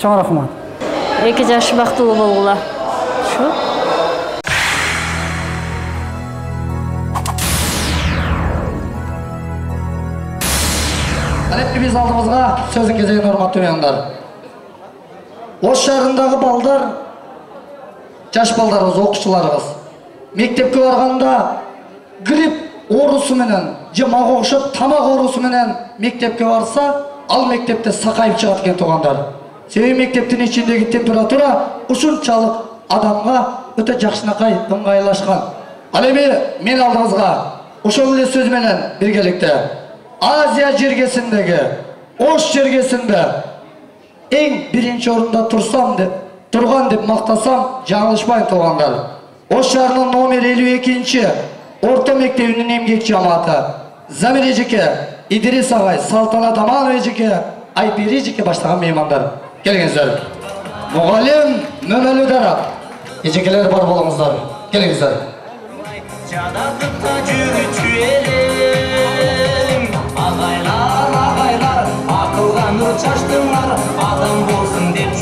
Чоң рахмат. 2 жаш бактылуу болгула. Шу. Алеппе биз алдыбызга сөзүн кезеген урматтуу меймандар. Ош шаарындагы балдар, жаш балдарыбыз, окуучуларыбыз мектепке барганда грипп оорусу менен же мага окшоп тамак оорусу менен мектепке барса, ал мектепте сакайып чыгат экен туугандар. Себеби мектептин ичиндеги температура ушунчалык адамга өтө жакшынакай ыңгайлашкан. Ал эми мен алдыбызга ошол эле сөз менен биргеликте Азия жергесиндеги, Ош жергесинде эң биринчи орунда турган деп мактасам, жаңылышпайм туугандар. Ош шаарынын номер 52-чи орто мектебинин эмгек жамааты Замир эжеке, Идрис агай, Салтанат Аманов эжеке, Айпери эжеке баштаган меймандар. Келиңиздер. Мугалим Мөмөлү Дарап. Эжекелер бар болуңуздар. Келиңиздер.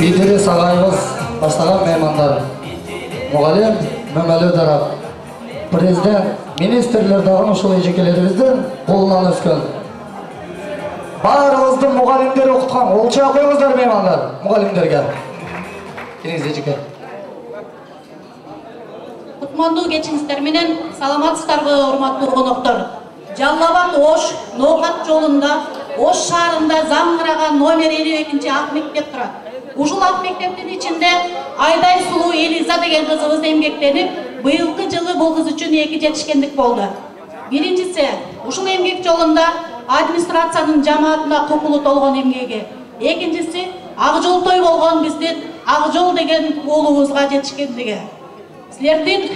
Идрис агайыбыз баштаган меймандар. Мугалим Мөмөлү Дарап. Президент, министрлер дагы ушул эжекелерибиздин колунан өскөн. Баарыбызды мугалимдер окуткан. Олча коюңуздар меймандар, мугалимдерге. Келиңиз эжеке. Кутмандуу кечиңиздер менен саламатсыздарбы, урматтуу коноктор. Жалал абад Ош Ноокат жолунда Ош шаарында заңгыраган номер 52-чи ак мектеп турат. Ушул ак мектептин ичинде Айдай Сулуу Элиза деген кызыбыз эмгектенип, быйылкы жылы бул кыз үчүн 2 жетишкендик болду. Биринчиси, ушул эмгек жолунда администрациянын жамаатына кукулу толгон эмгеги. Экинчиси, ак жол той болгон биздин ак жол деген уулубузга жетишкендиги. Силердин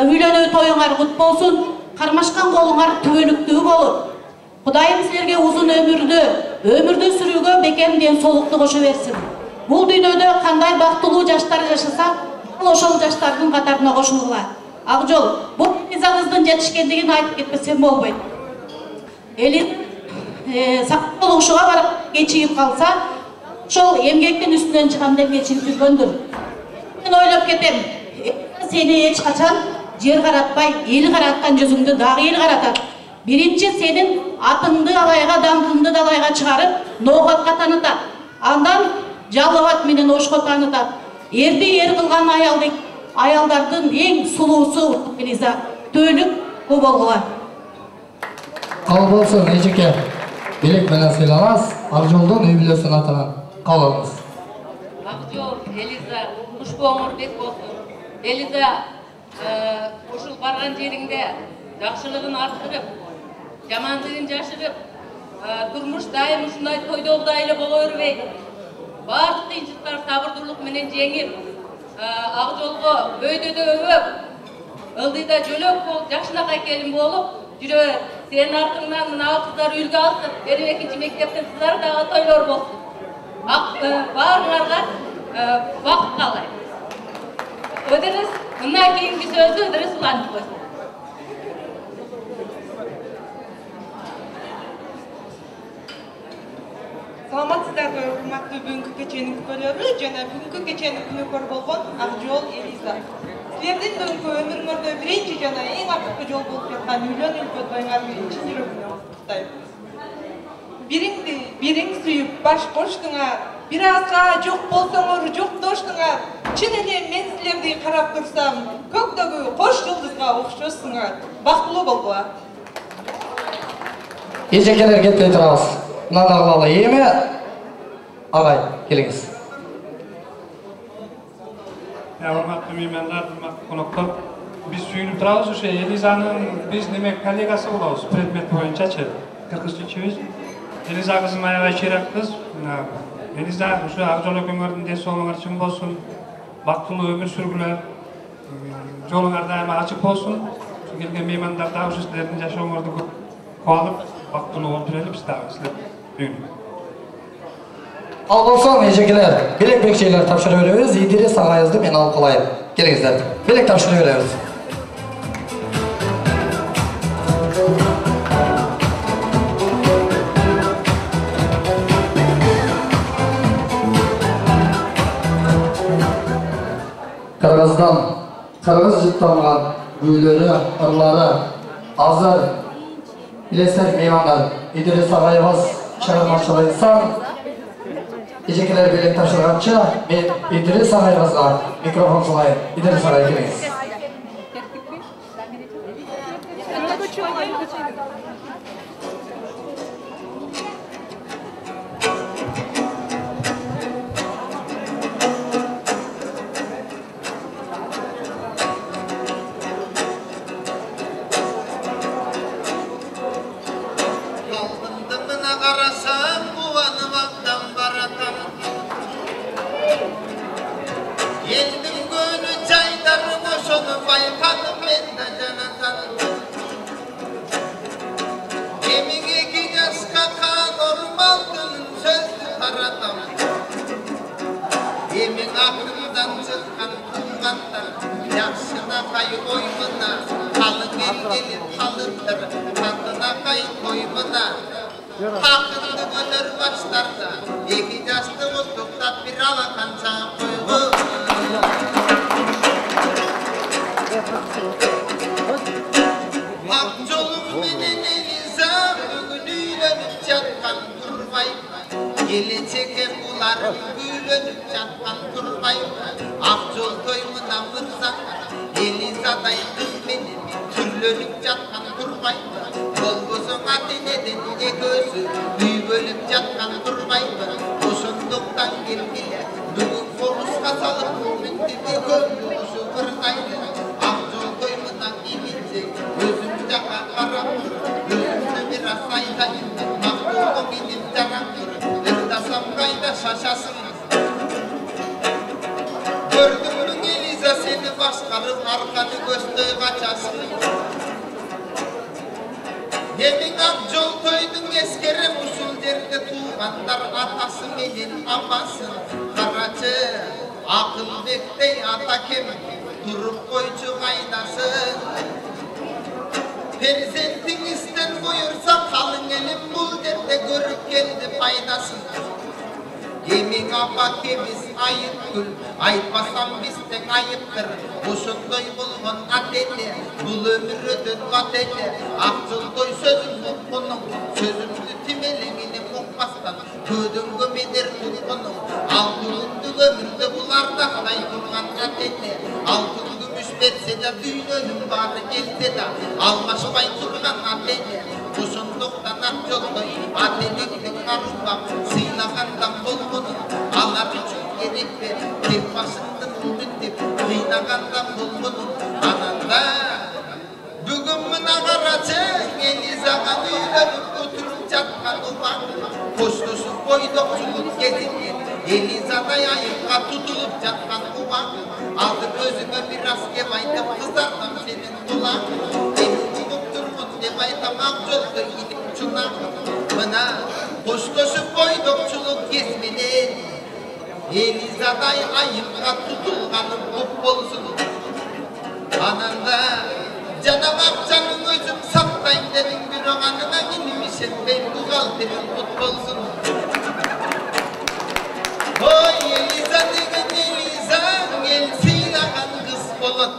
үйлөнүү тоюңар кут болсун, кармашкан колуңар түбөлүктүү болуп, Кудайым силерге узун өмүрдү сүрүүгө бекем ден солукту кошо берсин. Бул дүйнөдө кандай бактылуу жаштар жашаса, ошол жаштардын катарына кошулгула. Ак жол, бул кыздын жетишкендигин айтып кетпесем болбойт. Элин сакталуушуга барып кечигип калса, ошол эмгектин үстүнөн чыгам деп кечигип жүргөндүр. Мен ойлоп кетем, сени эч качан жер каратпай, эл караткан жүзүңдү дагы эл каратат. Биринчи сенин атыңды алайга, даңкыңды далайга чыгарып, Ноокатка таанытат. Андан Жалал абад менен Ошко таанытат. Эрди эр кылган аялдардын эң сулуусу Элиза. Төөлүк көп болгула. Кабыл болсун эжеке. Билек менен сыйланас, ак жолдон үй бүлөсүн атынан кабыл алыңыз. Ак жол Элиза, кушбоңур бек болсун. Элиза, ушул барган жериңде жакшылыгын арттырып, жамандыгын жашырып, турмуш дайым ушундай тойдогудай эле боло бербей, баардык кыйынчылыктар сабырдуулук менен жеңип, ак жолго өйдөдө өбөп, ылдыйда жөлөк болуп, жакшынакай келин болуп жүрө. Сенин артыңдан мына кыздар үлгү алсын, бери 2-чи мектептин кыздары дагы тойлор болсун. Баарыңарга бакыт каалайм. Ыдырыс, мындан кийинки сөздү Ыдырыс улантып койсун. Саламатсыздарбы, урматтуу бүгүнкү кеченин күпөлөрү жана бүгүнкү кеченин күнөкөр болгон Ак жол Элиза. Силердин бүгүнкү өмүрүңөрдө биринчи жана эң акыркы жол болуп жаткан үйлөнүү тоюңарга чын жүрөгүмөн куттуктайм. Бириң сүйүп баш коштуңар, бир азга жок болсоңор жоктоштуңар. Чын эле мен силерди карап турсам, көктөгү кош жылдызга окшосуңар. Бактылуу болгула. Эжекелер кетпей турабыз. Мындан кылалы. Эми агай, келиңиз. Урматтуу меймандар, урматтуу коноктор, биз сүйүнүп турабыз. Ошо Элизанын биз неме коллегасы болобуз, предмет боюнчачы. Кыргызчыбыз. Элиза кызым аябай чыйрак кыз. Элиза ушу ак жол экөөңөрдүн ден соолугуңар чың болсун, бактылуу өмүр сүргүлөр, жолуңар дайыма ачык болсун. Ушу келген меймандар дагы ушу силердин жашооңорду кубанып, бактылуу болуп жүрөлү биз дагы силер. Ал болсун эжекелер, билек бекчейлер тапшырып беребиз. Идрис агайыбызды мен алып калайын. Келиңиздер. Билек тапшырып беребиз. Ағыздан қырғыз жұтталған güylері, ырлары, азыр илестер меймандар İdris ағайымыз шығармашылық инсан. Ежекелер билет тапшырғанша мен İdris ағайымызға микрофон сылайын. İdris ағай келіңіз. Hakkında gönül başlarda, iki yaşlı mutlulukta bir alakanca koydu. Akçolum benim elinize, bugün üylenip çatkan durmay. Gelecek bularım gülönüp çatkan durmay. Akçol toymuna vırsak, Eliza'day kız benim, türlönüp çatkan durmay. Olgusun atinedin de gözü, büyülüp çatkan durmay. Usunduktan gelgile, bugün foruska salıp, mündidi gönlüsü vırtaydı. Akçol toymuna gelecek, gözüm caka karandır, gözümde biraz saydayım. Akçolum benim carandır, ırtasam kayda şaşasın. Gördüm mü Eliza seni başkarıp arkanı gösteri kaçasın. Demin Akçol toydun eskere usul derdi tuğanlar atası melin amasın. Karaçı akıl bektey atakem durup koycu kaynasın. Perizentin isten buyursa kalın elim bul derde görüp geldi faydasın. Yemin apa kemiz ayıp gül, aytmasam bizden ayıptır. Uşundoy bulgun ateli, bul ömürüdün vateli. Akçıldoy sözüm mutkunum, sözümlü timelingini mukmastan. Ködüngü meder tutkunum, altındı ömürde bularda halay kurgan ateli. Altın gümüş verse de düğünüm bari gelse de, almaşpay turgan ateli. Uşunduktan Akçıldoy, ateliklik arubam, sıylagandan bulgunum. Alar için gerek ver, tek başından ündündip, kıynagandan bulgunum. Ananda, bugün mına karacak, Eliza'dan üylenip götürüp çatkan ufak. Koştusu boydokçuluk gezinir, Eliza'da yayıkka tutulup çatkan ufak. Aldım özüme biraz gebaydım, kızardım senin tulak. Benim çıkıp durgun debaydım, Akçol'da gidip çunak. Bana koştusu boydokçuluk gezmeden, Eliza'day ayıkka tutulganım kop bolsun. Ananda, canım Akçan'ın özüm saptayım dedin bir oğanına inmişim ben bu kalterim kut bolsun. Oy Eliza degen Eliza, el sıylagan kız bolot.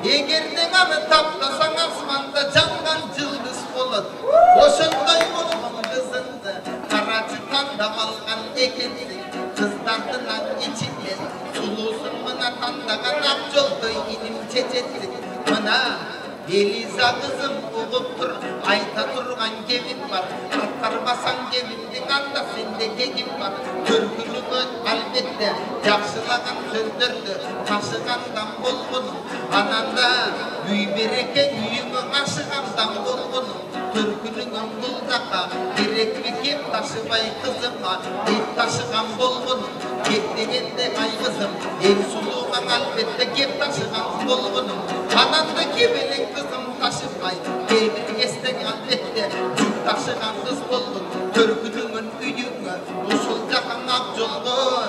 Egerden anı taptasan asmanda cangan cıldız bolot. Oşunday bolman kızındı, karaçı tandam algan ekensin. Kızlardılan içinden, sulusun mına tandagan Akçoldoy inim çeçetsin. Mına Eliza kızım uğuptur, ayta turgan gevim var. Attarmasan gevimdin anda sende gegim var. Türkülüğü albette, yakşılagan sözdürdü, taşıgandan bulgunum. Ananda, büy bereken yüyümün aşıgandan bulgunum. Türkülüğün buldaka, gerekli kep taşıbay kızıma, et taşıgan bulgunum. Kep degende ay kızım, en suluğun albette kep taşıgan bulgunum. Ananda kebelin kızım taşıbay, gelbir estek albette, cük taşıgan kız bulgun. Türkülüğün üyüngü, usulcakan Akçol'u,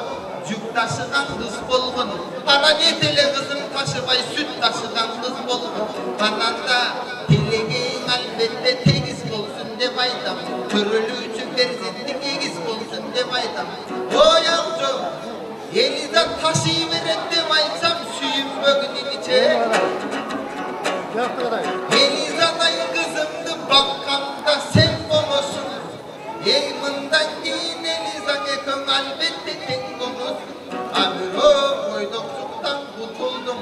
cük taşıgan kız bulgun. Bana netele kızım taşıbay, süt taşıgan kız bulgun. Ananda, dileğin albette tegiz olsun devaydam. Türülücü berzetlik egiz olsun devaydam. Oy Akçol, Eliza taşıyıveren devaysam süyüm bögün çe. Eliza'day kızımdı bakkanda sen olursun. Ey mından keyin Eliza ekön albette tek olursun. Amiro oydokçuktan kutuldum.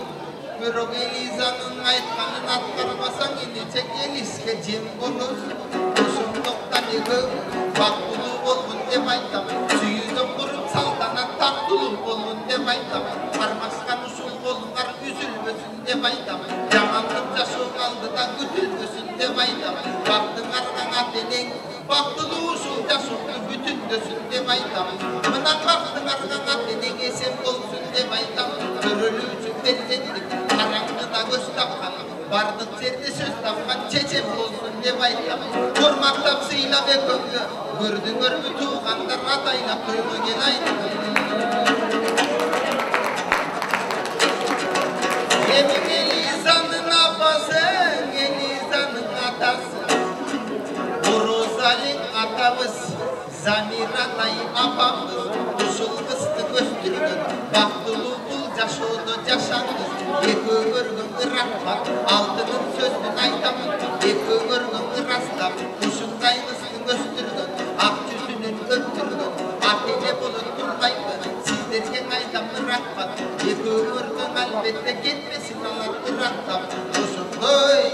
Bürok Eliza'nın aytkanın atkarmasan inecek Eliz'e cem olursun. Uşunduktan ekön baktulu olgun dem aytamay. Suyuzdum kurup saltanat taktulu olgun dem aytamay. Parmaskan usul olunlar üzülmösün dem aytamay. Yamanlık yaşın aldı da gütülmösün dem aytamay. Baktın argan atenek baktılı usul yaşınlı bütün dösün dem aytamay. Mına baktın argan atenek esem olsun dem aytamay. Törölü üçün benzettik karangıda göz tapkan. Bardık zerde söz tapkan çeçem olsun dem aytamay. Kormak tapsıyla ve köngü gördün görmü tuğanlar atayla koyma gel aytamay. Yemin Eliza'nın abası, Eliza'nın atası. Borozal'in atamız, Zamira'nay apamız. Usul kıstık östürgün, baktılı bul caşoğdu caşanız. Eki örgün ırakmak, altının sözünün aytamın. Eki örgün ırastap, uşunday kıstın östürgün. Ak yüzünün öttürgün, atene bulun turbaydı. Sizlerge aytamın rakmak, eki örgün elbette gitmesin alan ıraktap. Uşunday,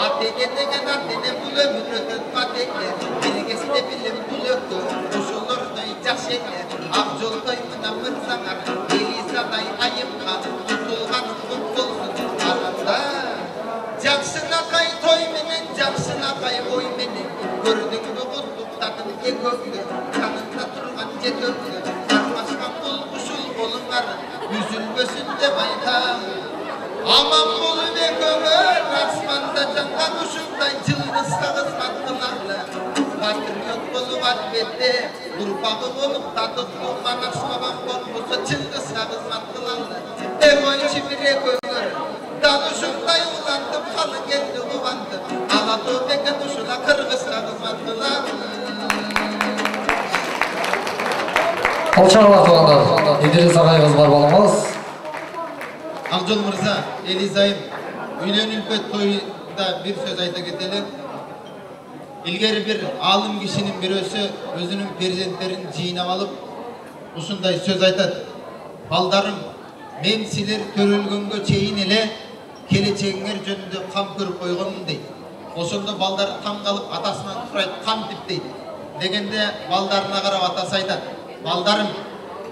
atene degen atene bul ömür ötün patekler. Bilgesine bilim bul ötün, uşulurday caşekler. Akjol koymuna mırsanar, Eliza'day ayımka, tutulganın kutulsun alanda. Jaksına kay toy menen, jaksına kay oy menen. Gördün mü kutluktadım ekökü, kanında turgan jetökü. Sarmaskan bul usul bolunlar, üzülmösün de baytam. Aman bolu ve kömür, asmanda cangan uşunday cılgısla kızmattılarla. Patriot bolup albette, urbağı bolup tadıklı manaşmadan bolmusa cılgısla kızmattılarla. Emoyçi bire kömür, danışımday ulandım, halı geldi uvandı. Aladı beke duşuna kırgısla kızmattılarla. Alçağı var olanlar. İdris ağayımız var balımız. Akjol Mırza, Eliza'yım, Ülenülpet toyunda bir söz ayta ketelim. İlgeri bir alım kişinin bir özünün perzentlerini jийнap alıp, usunday söz aytat. Baldarım, men siler törülgөнгө çeyin ele, kelечегиңер жөнүндө kam көрүp койгонмун дейт. Ошондо балдар таң калып атасынан сурайт, кам деп дейт. Дегенде балдарына карап атасы айтат. Балдарым,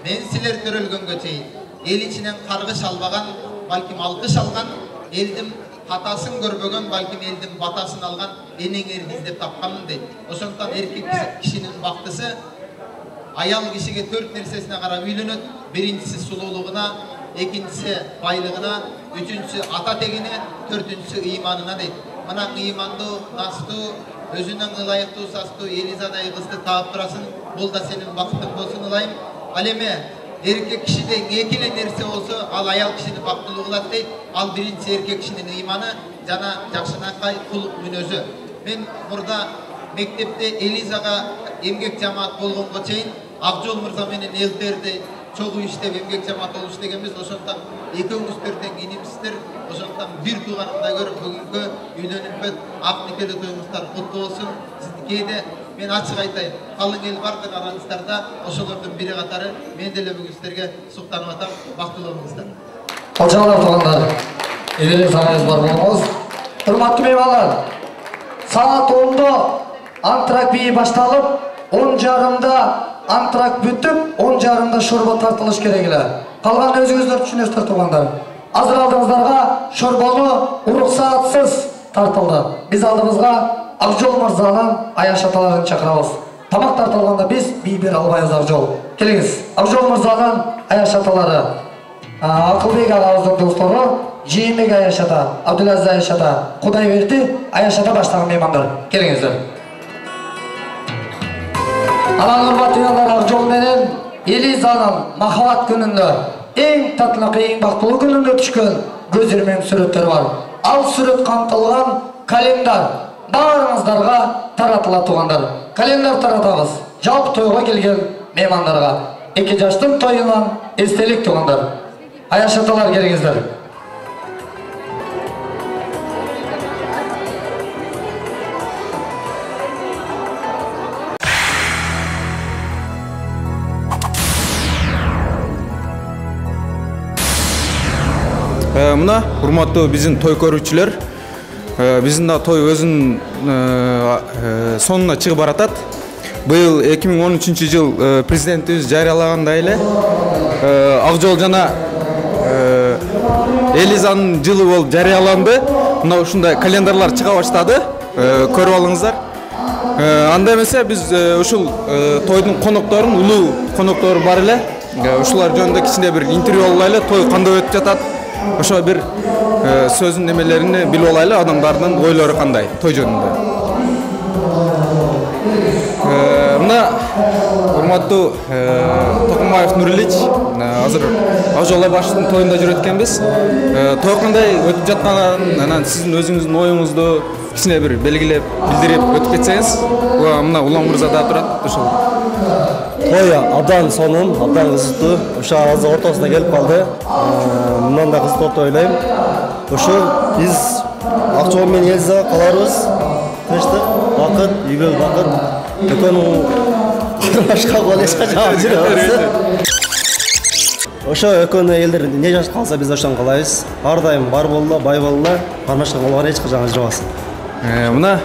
мен силер төрөлгөнгө чейин эл ичинен каргыш албаган, балким алкыш алган, элдин катасын көрбөгөн, балким элдин батасын алган энеңерди издеп тапканмын дейт. Ошондуктан эркек кишинин бактысы аял кишиге 4 нерсесине карап үйлөнөт. Биринчиси сулуулугуна, экинчиси байлыгына, үчүнчүсү ата тегине, төртүнчүсү ыйманына дейт. Мына ыймандуу, настуу, өзүнүн ылайыктуу састуу Элизадай кызды таап турасың. Бул да сенин бакытың болсун ылайым. Ал эме эркек кишиде эки эле нерсе болсо, ал аял кишини бактылуу кылат дейт. Ал биринчи эркек кишинин ыйманы жана жакшынакай кулук мүнөзү. Мен мурда мектепте Элизага эмгек жамаат болгонго чейин Акжол Мырза менен элдерди чогуу иштеп эмгек жамаат болуп иштегенбиз. Ошондуктан экөөңүздөрдөн кийимсиздер. Ошондуктан бир тууганымдай көрүп бүгүнкү үйлөнүлпөт ак никелүү тоюңуздар куттуу болсун. Сиздикейде мен ачык айтайын, калың эл бардыр араңыздарда, ошолордун бири катары мен деле бүгүн сиздерге суктанып атам. Бактылуу болуңуздар. Алчаалар тугандар, эле сагайыз бар болуңуз. Урматтуу меймандар, саат 10-да антрак бийи башталып, 10:30-да антрак бүтүп, 10:30-да шорба тартылыш керек эле. Калган өзүңүздөр түшүнөсүздөр тугандар. Азыр алдыңыздарға шорбаны уруксатсыз тартылды. Биз алдымызга Акжол Мырзанын аяш аталарын чакырабыз. Тамак тартылганда биз бий бере албайбыз Акжол. Келиңиз, Акжол Мырзанын аяш аталары. Акылбек агабыздын достору, Жиймек аяш ата, Абдулазиз аяш ата, Кудайберди аяш ата баштаган меймандар. Келиңиздер. Анан урматтуу меймандар, Акжол менен Элизанын махабат күнүндө эң татлык, эң бактылуу күнүндө түшкөн көз ирмем сүрөттөр бар. Ал сүрөт камтылган календар баарыңыздарга таратыла тугандар. Календар таратабыз. Жалпы тойго келген меймандарга. 2 жаштын тоюнан эстелик тугандар. Аяш аталар келиңиздер. Мына урматтуу биздин той көрүүчүлөр, биздин да той өзүнүн сонуна чыгып баратат. Быйыл 2013-жыл президентибиз жарыялагандай эле Ак жол жана Элизанын жылы болуп жарыяланды. Мына ушундай календарлар чыга баштады. Көрүп алыңыздар. Анда эмесе биз ушул тойдун конокторун, улуу коноктору бар эле. Ушулар жөнүндө кичине бир интервью алайлы. Той кандай өтүп жатат? Ошо бир сөзүн немелерини билип алайлы, адамдардын ойлору кандай той жөнүндө. Мына урматтуу Токумбаев Нурилич, азыр Ак жол башчысынын тоюнда жүрөт экенбиз. Той кандай өтүп жатканын, анан сиздин өзүңүздүн оюңузду кичине бир белгилеп, билдирип өтүп кетсеңиз. Мына Улан мырза да турат, ошол. Той абдан сонун, абдан кызыктуу. Ошо азыр ортосуна келип калды. Мындан да кызыктуу деп ойлойм. Ошо биз Ак жол менен Элизага каларбыз. Тынчтык, бакыт, үйгө бакыт. Экөөнүн башка гол эч качан жүрөбүз. Ошо экөөнү элдер эмне жашап калса биз ошон калайбыз. Ар дайым бар болула, бай болула, кармашкан болгон эч качан ажырабасын. Мына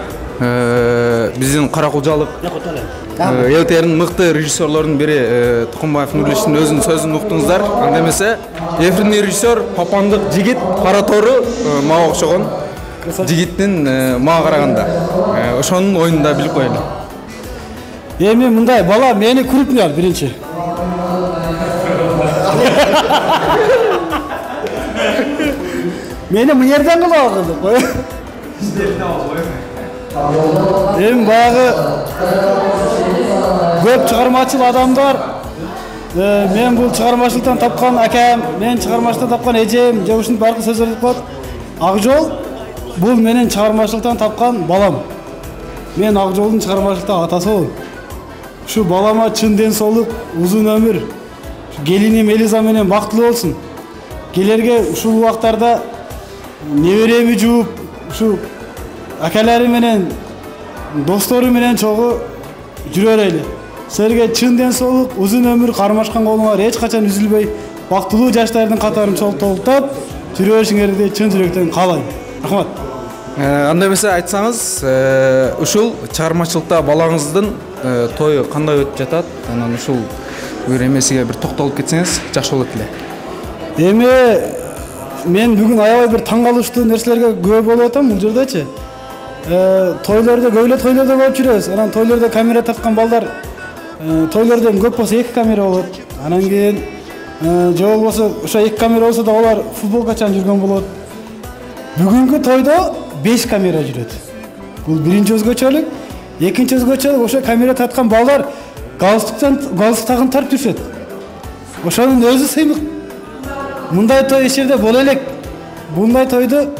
биздин Каракулжалык элтердин мыкты режиссерлордун бири Токумбаев Нуриличтин өзүнүн сөзүн уктуңуздар. Анда эмесе эфирдин режиссер Папандык жигит кара тору мага окшогон жигиттин мага караганда. Ошонун оюн да билип коелу. Эми мындай бала мени крупный биринчи. Мени мынерден кылып алды кой. Эми баягы көп чыгармачыл адамдар, мен бул чыгармачылыктан тапкан акам, мен чыгармачылыктан тапкан эжем, же ушунун баркы сөздөр коет. Ак жол бул менин чыгармачылыктан тапкан балам. Мен Ак жолдун чыгармачылыкта атасы болом. Ушу балама чын ден соолук, узун өмүр, келиним Элиза менен бактылуу болсун. Келерге ушул убактарда небереми жууп, ушу акалары менен, достору менен чогуу жүрө берели. Силерге чын ден соолук, узун өмүр, кармашкан колуңар эч качан үзүлбөй, бактылуу жаштардын катарын толуктап жүрө беришиңерди чын жүрөктөн каалайм. Рахмат. Анда эмесе айтсаңыз, ушул чыгармачылыкта балаңыздын тою кандай өтүп жатат? Анан ушул бир эмесиге бир токтолуп кетсеңиз жакшы болот эле. Эми мен бүгүн аябай бир таң калыштуу нерселерге күбө болуп атам бул жердечи. Тойлордо көп эле тойлордо болуп жүрөбүз. Анан тойлордо камера тарткан балдар тойлордо көп болсо 2 камера болот. Анан кийин же болбосо ошо 2 камера болсо да алар футболкачан жүргөн болот. Бүгүнкү тойдо 5 камера жүрөт. Бул биринчи өзгөчөлүк. Экинчи өзгөчөлүк ошо камера тарткан балдар галстук тагын тартып жүрүшөт. Ошонун өзү сыймык. Мындай той эч жерде боло элек. Мындай тойду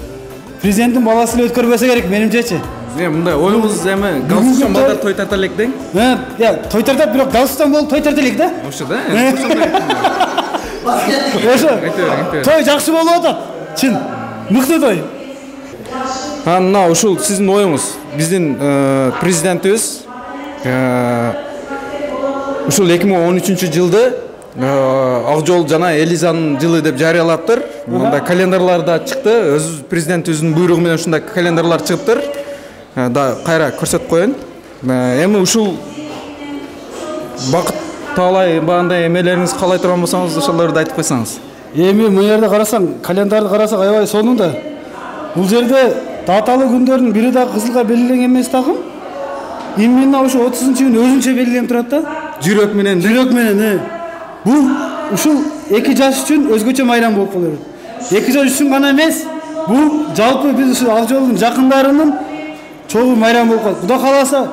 президенттин баласы эле өткөрбөсө керек менимчечи. Мындай оюңуз эми галстуктан балдар той тарта элек дең? Той тартат, бирок галстуктан болуп той тарта элек да. Ошо да. Ошо. Той жакшы болуп атат. Чын. Мыкты той. Мына ушул сиздин оюңуз. Биздин президентибиз ушул 2013-жылды Ак жол жана Элизанын жылы деп жарыялаптыр. Мындай календарларда чыкты. Өз президентибиздин буйругу менен ушундай календарлар чыгыптыр. Да кайра көрсөтүп коеюн. Эми ушул бакыт таалай бандай эмелериңиз каалай турган болсоңуз, ошолорду айтып койсоңуз. Эми мына жерде карасаң, календарды карасак аябай сонун да. Бул жерде даталуу күндөрдүн бири да кызылга белгиленген эмес дагы. Именно ошо 30-күн өзүнчө белгиленип турат да. Жүрөк менен. Жүрөк менен. Бул ушул 2 жаш үчүн өзгөчө майрам болуп калат. 2 жаш үчүн гана эмес, бул жалпы биз ушул Ак жолдун жакындарынын чогуу майрам болуп калат. Кудай кааласа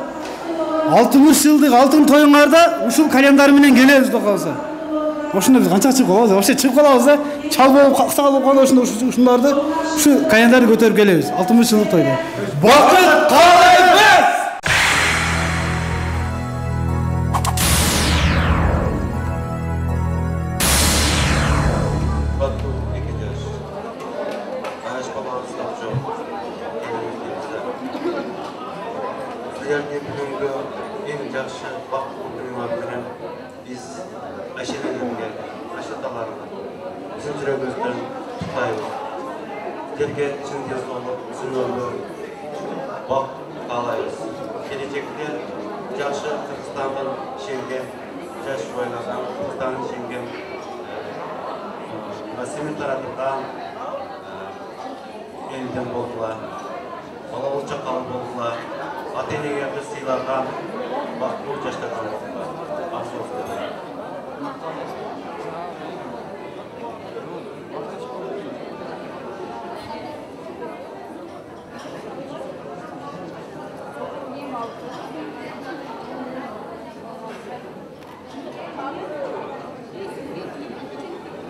60 жылдык алтын тоюңарда ушул календар менен келебиз кудай кааласа. Ошондо биз канча чыгып калабыз, вообще чыгып калабыз да. Чал болуп, каксак болуп калганда ушундарды ушу календарды көтөрүп келебиз. 60 жылдык тойдо. Бакыт каалайбыз. Sizlerden bugünkü en yaxşı baqtlı günlerden biz aşırılarına geldik, aşırılarına bizim süremizden tutayız. сіздерге шын денсаулық, шын өмір бақ қалаймыз. Келешекте жақсы Қырғызстанның шенген, жас жұбайлардан Қырғызстанның шенген Насимин таратылған елден болдылар, балауылша қалып болдылар, ата-енелерді сыйлаған, бақытты жастардан болдылар.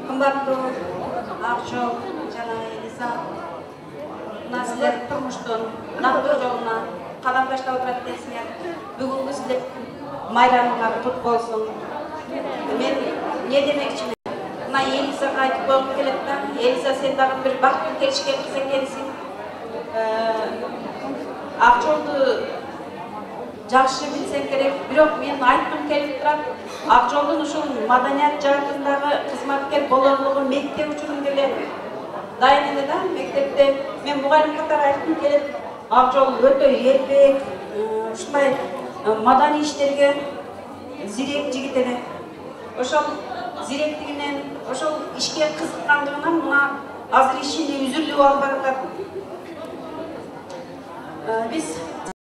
Қымбатты Ақжол жана Элиза, мына силер турмуштун нактуу жолуна кадам таштап отурат экенсиңер. Бүгүнкү силер майрамыңар кут болсун. Мен не демекчимин? Мына Элизага айтып койгум келет да. Элиза, сен дагы бир бактын келишкен кыз экенсиң. Ақжолду жакшы билсең керек, бирок мен айткым келип турат. Ақжолдун ушул маданият жаатындагы кызматкер болорлугу мектеп үчүн деле дайын эле да. Мектепте мен мугалим катары айткым келет. Ақжол өтө эрбек, ушундай маданий иштерге зирек жигит эле. Ошол зиректигинен, ошол ишке кызыккандыгынан мына азыр ишини үзүлүп алып баратат. Биз